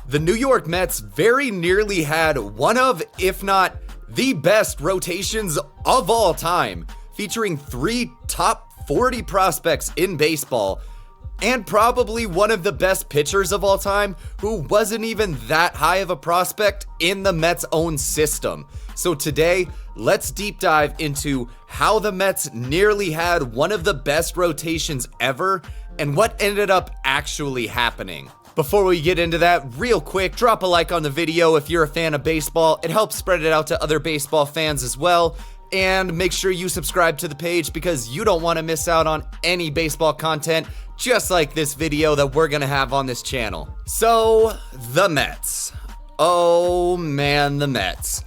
The New York Mets very nearly had one of, if not the best rotations of all time, featuring 3 top 40 prospects in baseball, and probably one of the best pitchers of all time who wasn't even that high of a prospect in the Mets' own system. So today, let's deep dive into how the Mets nearly had one of the best rotations ever and what ended up actually happening. Before we get into that, real quick, drop a like on the video if you're a fan of baseball. It helps spread it out to other baseball fans as well. And make sure you subscribe to the page because you don't want to miss out on any baseball content just like this video that we're going to have on this channel. So, the Mets. Oh man, the Mets.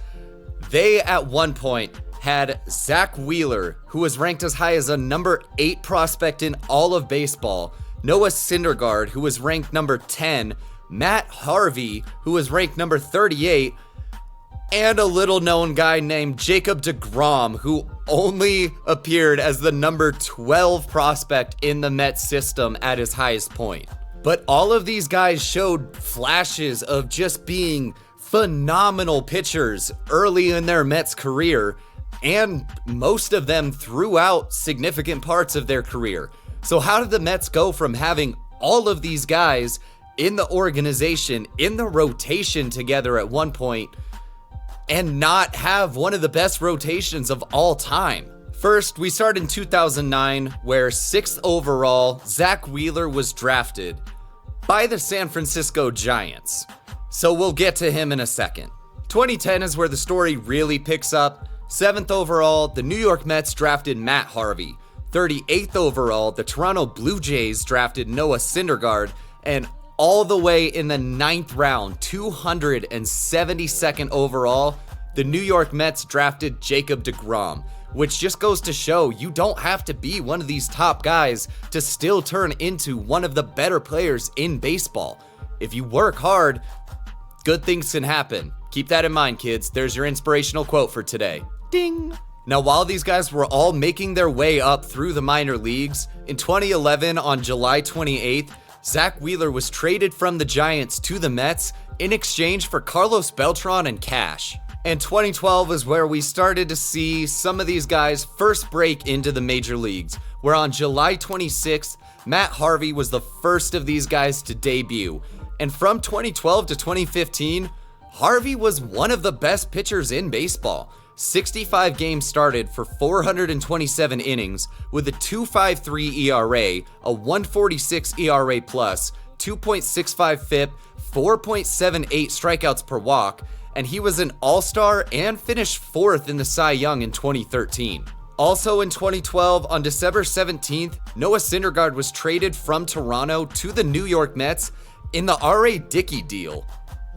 They at one point had Zack Wheeler, who was ranked as high as a number 8 prospect in all of baseball, Noah Syndergaard, who was ranked number 10, Matt Harvey, who was ranked number 38, and a little known guy named Jacob deGrom, who only appeared as the number 12 prospect in the Mets system at his highest point. But all of these guys showed flashes of just being phenomenal pitchers early in their Mets career, and most of them throughout significant parts of their career. So how did the Mets go from having all of these guys in the organization, in the rotation together at one point, and not have one of the best rotations of all time? First, we start in 2009, where 6th overall, Zack Wheeler was drafted by the San Francisco Giants. So we'll get to him in a second. 2010 is where the story really picks up. 7th overall, the New York Mets drafted Matt Harvey. 38th overall, the Toronto Blue Jays drafted Noah Syndergaard, and all the way in the 9th round, 272nd overall, the New York Mets drafted Jacob deGrom, which just goes to show you don't have to be one of these top guys to still turn into one of the better players in baseball. If you work hard, good things can happen. Keep that in mind, kids. There's your inspirational quote for today. Ding! Now, while these guys were all making their way up through the minor leagues, in 2011 on July 28th, Zack Wheeler was traded from the Giants to the Mets in exchange for Carlos Beltran and cash. And 2012 is where we started to see some of these guys first break into the major leagues, where on July 26th, Matt Harvey was the first of these guys to debut. And from 2012 to 2015, Harvey was one of the best pitchers in baseball. 65 games started for 427 innings with a 2.53 ERA, a 1.46 ERA plus, 2.65 FIP, 4.78 strikeouts per walk, and he was an all-star and finished 4th in the Cy Young in 2013. Also in 2012, on December 17th, Noah Syndergaard was traded from Toronto to the New York Mets in the R.A. Dickey deal.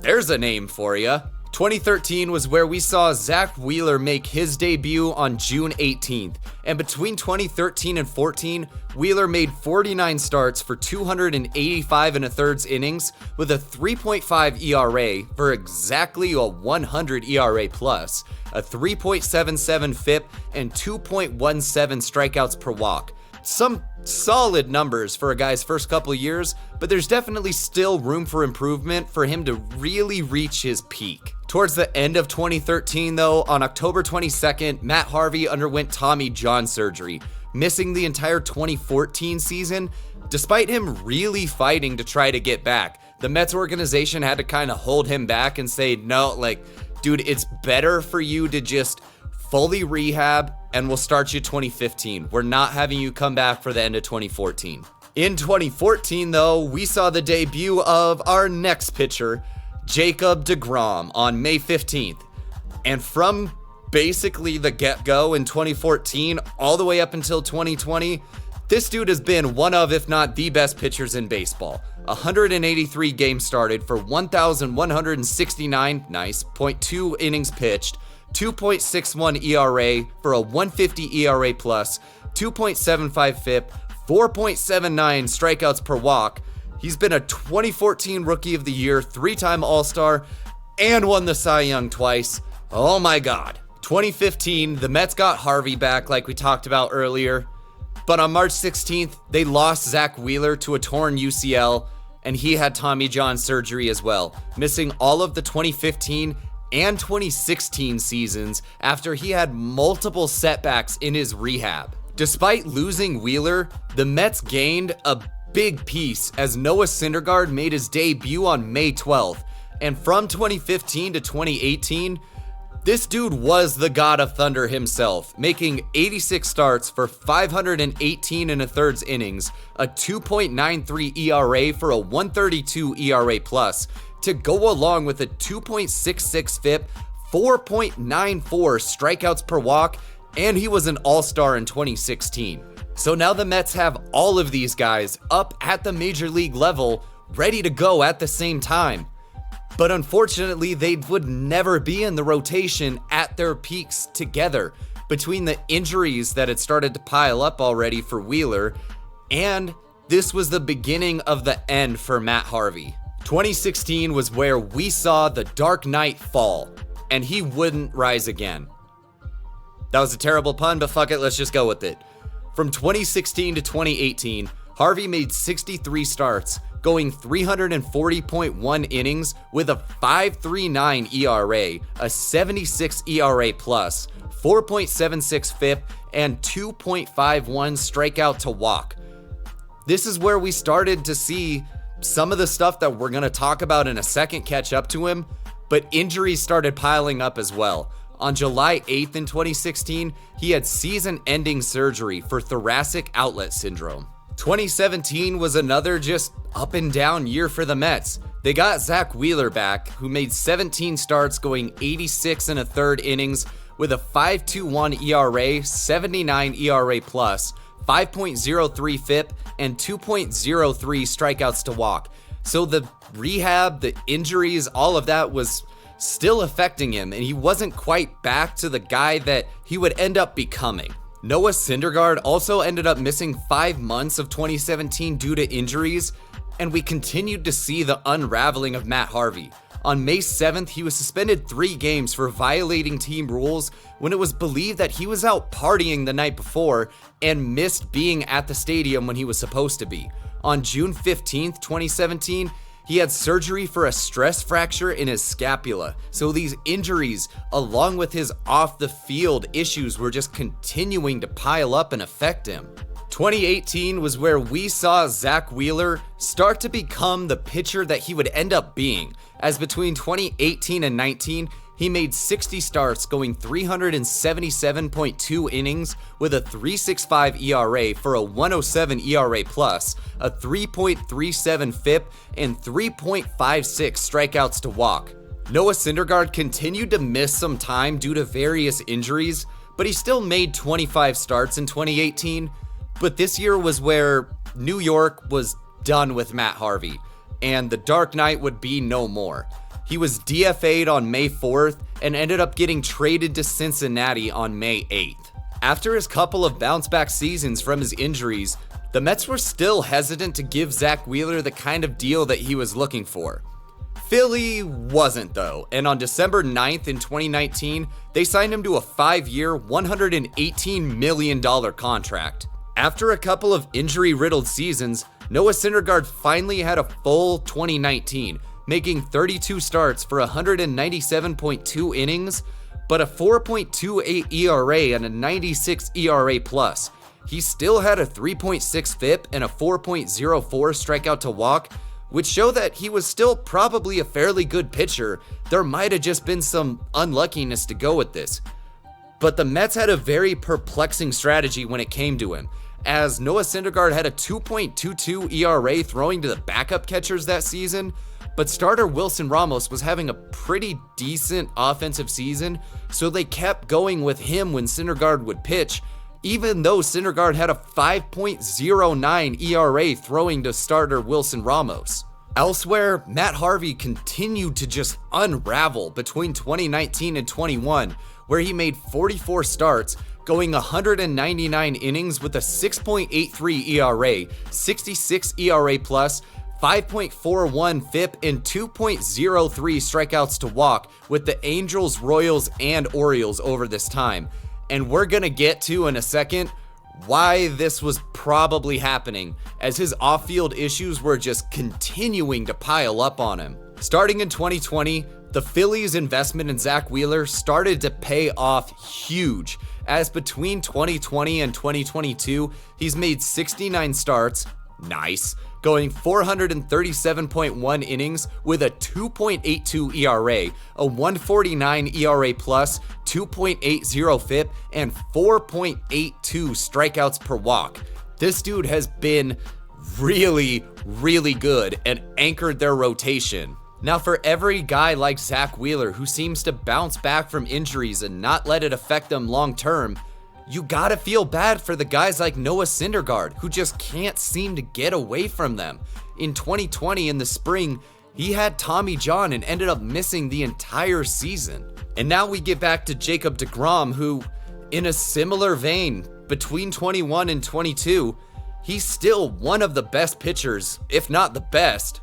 There's a name for ya. 2013 was where we saw Zack Wheeler make his debut on June 18th, and between 2013 and 14, Wheeler made 49 starts for 285 1/3 innings with a 3.5 ERA for exactly a 100 ERA plus, a 3.77 FIP, and 2.17 strikeouts per walk. Some solid numbers for a guy's first couple years, but there's definitely still room for improvement for him to really reach his peak. Towards the end of 2013 though, on October 22nd, Matt Harvey underwent Tommy John surgery, missing the entire 2014 season, despite him really fighting to try to get back. The Mets organization had to kind of hold him back and say, no, dude, it's better for you to just fully rehab and we'll start you 2015. We're not having you come back for the end of 2014. In 2014 though, we saw the debut of our next pitcher, Jacob deGrom, on May 15th. And from basically the get-go in 2014 all the way up until 2020, this dude has been one of, if not the best pitchers in baseball. 183 games started for 1,169, nice, .2 innings pitched, 2.61 ERA for a 150 ERA plus, 2.75 FIP, 4.79 strikeouts per walk. He's been a 2014 Rookie of the Year, 3-time All-Star, and won the Cy Young twice. Oh my God. 2015, the Mets got Harvey back like we talked about earlier, but on March 16th, they lost Zack Wheeler to a torn UCL, and he had Tommy John surgery as well, missing all of the 2015 and 2016 seasons after he had multiple setbacks in his rehab. Despite losing Wheeler, the Mets gained a big piece as Noah Syndergaard made his debut on May 12th, and from 2015 to 2018, this dude was the god of thunder himself, making 86 starts for 518 and a thirds innings, a 2.93 ERA for a 132 ERA plus, to go along with a 2.66 FIP, 4.94 strikeouts per walk, and he was an all-star in 2016. So now the Mets have all of these guys up at the major league level, ready to go at the same time. But unfortunately, they would never be in the rotation at their peaks together between the injuries that had started to pile up already for Wheeler, and this was the beginning of the end for Matt Harvey. 2016 was where we saw the Dark Knight fall, and he wouldn't rise again. That was a terrible pun, but fuck it, let's just go with it. From 2016 to 2018, Harvey made 63 starts, going 340.1 innings with a 5.39 ERA, a 76 ERA plus, 4.76 FIP, and 2.51 strikeout to walk. This is where we started to see some of the stuff that we're going to talk about in a second catch up to him, but injuries started piling up as well. On July 8th in 2016, he had season-ending surgery for thoracic outlet syndrome. 2017 was another just up and down year for the Mets. They got Zach Wheeler back, who made 17 starts going 86 and a third innings with a 5.21 ERA, 79 ERA plus, 5.03 FIP, and 2.03 strikeouts to walk. So the rehab, the injuries, all of that was still affecting him, and he wasn't quite back to the guy that he would end up becoming. Noah Syndergaard also ended up missing 5 months of 2017 due to injuries, and we continued to see the unraveling of Matt Harvey. On May 7th, he was suspended 3 games for violating team rules when it was believed that he was out partying the night before and missed being at the stadium when he was supposed to be. On June 15th, 2017, he had surgery for a stress fracture in his scapula. So these injuries, along with his off-the-field issues, were just continuing to pile up and affect him. 2018 was where we saw Zach Wheeler start to become the pitcher that he would end up being, as between 2018 and 19, he made 60 starts going 377.2 innings with a 3.65 ERA for a 1.07 ERA plus, a 3.37 FIP, and 3.56 strikeouts to walk. Noah Syndergaard continued to miss some time due to various injuries, but he still made 25 starts in 2018. But this year was where New York was done with Matt Harvey, and the Dark Knight would be no more. He was DFA'd on May 4th and ended up getting traded to Cincinnati on May 8th. After his couple of bounce-back seasons from his injuries, the Mets were still hesitant to give Zach Wheeler the kind of deal that he was looking for. Philly wasn't though, and on December 9th in 2019, they signed him to a 5-year, $118 million contract. After a couple of injury-riddled seasons, Noah Syndergaard finally had a full 2019, making 32 starts for 197.2 innings, but a 4.28 ERA and a 96 ERA plus. He still had a 3.6 FIP and a 4.04 strikeout to walk, which show that he was still probably a fairly good pitcher. There might have just been some unluckiness to go with this. But the Mets had a very perplexing strategy when it came to him, as Noah Syndergaard had a 2.22 ERA throwing to the backup catchers that season, but starter Wilson Ramos was having a pretty decent offensive season, so they kept going with him when Syndergaard would pitch, even though Syndergaard had a 5.09 ERA throwing to starter Wilson Ramos. Elsewhere, Matt Harvey continued to just unravel between 2019 and 21, where he made 44 starts, going 199 innings with a 6.83 ERA, 66 ERA plus, 5.41 FIP, and 2.03 strikeouts to walk with the Angels, Royals, and Orioles over this time. And we're gonna get to, in a second, why this was probably happening, as his off-field issues were just continuing to pile up on him. Starting in 2020, the Phillies' investment in Zack Wheeler started to pay off huge, as between 2020 and 2022, he's made 69 starts, nice, going 437.1 innings with a 2.82 ERA, a 149 ERA plus, 2.80 FIP, and 4.82 strikeouts per walk. This dude has been really, really good and anchored their rotation. Now, for every guy like Zack Wheeler who seems to bounce back from injuries and not let it affect them long term, you gotta feel bad for the guys like Noah Syndergaard, who just can't seem to get away from them. In 2020, in the spring, he had Tommy John and ended up missing the entire season. And now we get back to Jacob deGrom, who, in a similar vein, between 21 and 22, he's still one of the best pitchers, if not the best,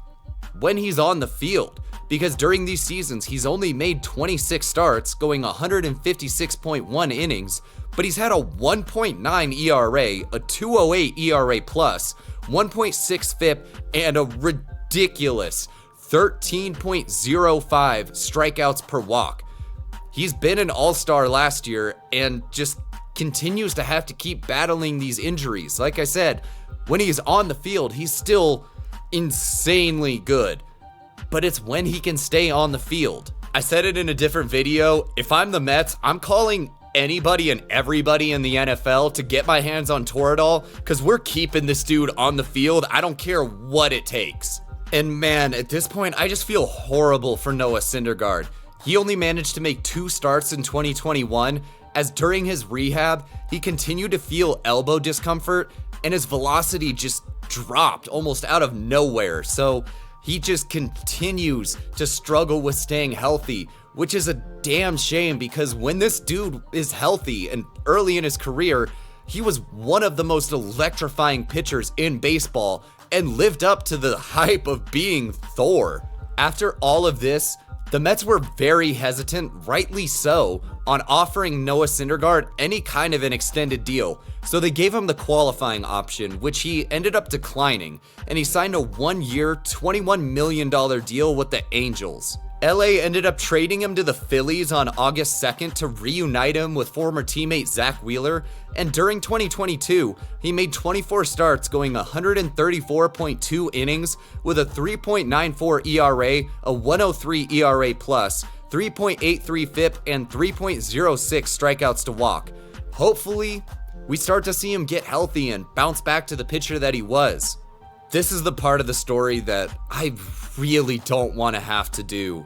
when he's on the field. Because during these seasons, he's only made 26 starts, going 156.1 innings, but he's had a 1.9 ERA, a 2.08 ERA plus, 1.6 FIP, and a ridiculous 13.05 strikeouts per walk. He's been an all-star last year and just continues to have to keep battling these injuries. Like I said, when he's on the field, he's still insanely good, but it's when he can stay on the field. I said it in a different video, if I'm the Mets, I'm calling anybody and everybody in the NFL to get my hands on Toradol, because we're keeping this dude on the field. I don't care what it takes. And man, at this point, I just feel horrible for Noah Syndergaard. He only managed to make 2 starts in 2021, as during his rehab, he continued to feel elbow discomfort and his velocity just dropped almost out of nowhere. So he just continues to struggle with staying healthy, which is a damn shame, because when this dude is healthy and early in his career, he was one of the most electrifying pitchers in baseball and lived up to the hype of being Thor. After all of this, the Mets were very hesitant, rightly so, on offering Noah Syndergaard any kind of an extended deal. So they gave him the qualifying option, which he ended up declining, and he signed a 1-year, $21 million deal with the Angels. LA ended up trading him to the Phillies on August 2nd to reunite him with former teammate Zack Wheeler, and during 2022, he made 24 starts, going 134.2 innings with a 3.94 ERA, a 103 ERA plus, 3.83 FIP, and 3.06 strikeouts to walk. Hopefully, we start to see him get healthy and bounce back to the pitcher that he was. This is the part of the story that I really don't want to have to do.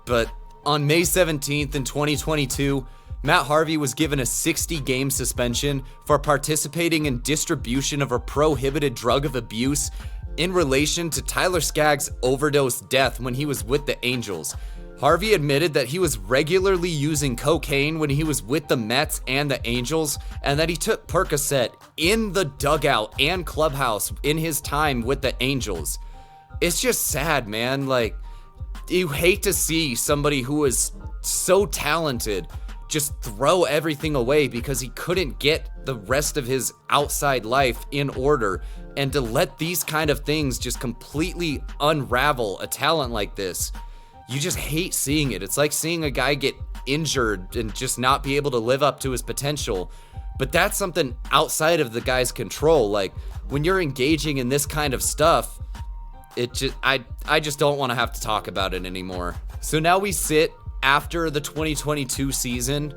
But on May 17th in 2022, Matt Harvey was given a 60-game suspension for participating in distribution of a prohibited drug of abuse in relation to Tyler Skaggs' overdose death when he was with the Angels. Harvey admitted that he was regularly using cocaine when he was with the Mets and the Angels, and that he took Percocet in the dugout and clubhouse in his time with the Angels. It's just sad, man. Like, you hate to see somebody who is so talented just throw everything away because he couldn't get the rest of his outside life in order, and to let these kind of things just completely unravel a talent like this. You just hate seeing it. It's like seeing a guy get injured and just not be able to live up to his potential. But that's something outside of the guy's control. Like, when you're engaging in this kind of stuff, I just don't want to have to talk about it anymore. So now we sit after the 2022 season,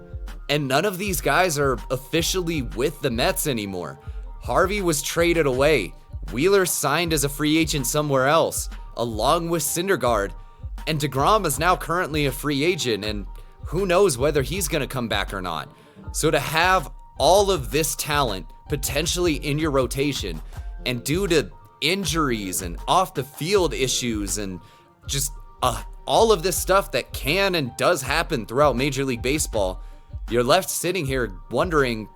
and none of these guys are officially with the Mets anymore. Harvey was traded away. Wheeler signed as a free agent somewhere else, along with Syndergaard. And deGrom is now currently a free agent, and who knows whether he's going to come back or not. So to have all of this talent potentially in your rotation, and due to injuries and off the field issues and just all of this stuff that can and does happen throughout Major League Baseball, you're left sitting here wondering,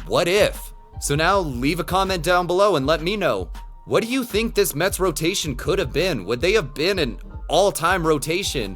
what if? So now leave a comment down below and let me know, what do you think this Mets rotation could have been? Would they have been an all-time rotation,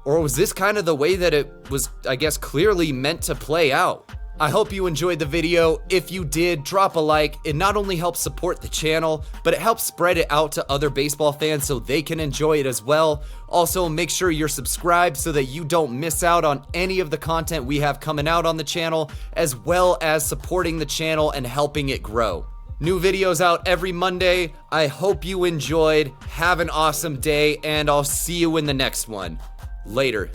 or was this kind of the way that it was, I guess, clearly meant to play out? I hope you enjoyed the video. If you did, drop a like. It not only helps support the channel, but it helps spread it out to other baseball fans so they can enjoy it as well. Also, make sure you're subscribed so that you don't miss out on any of the content we have coming out on the channel, as well as supporting the channel and helping it grow. New videos out every Monday. I hope you enjoyed. Have an awesome day, and I'll see you in the next one. Later.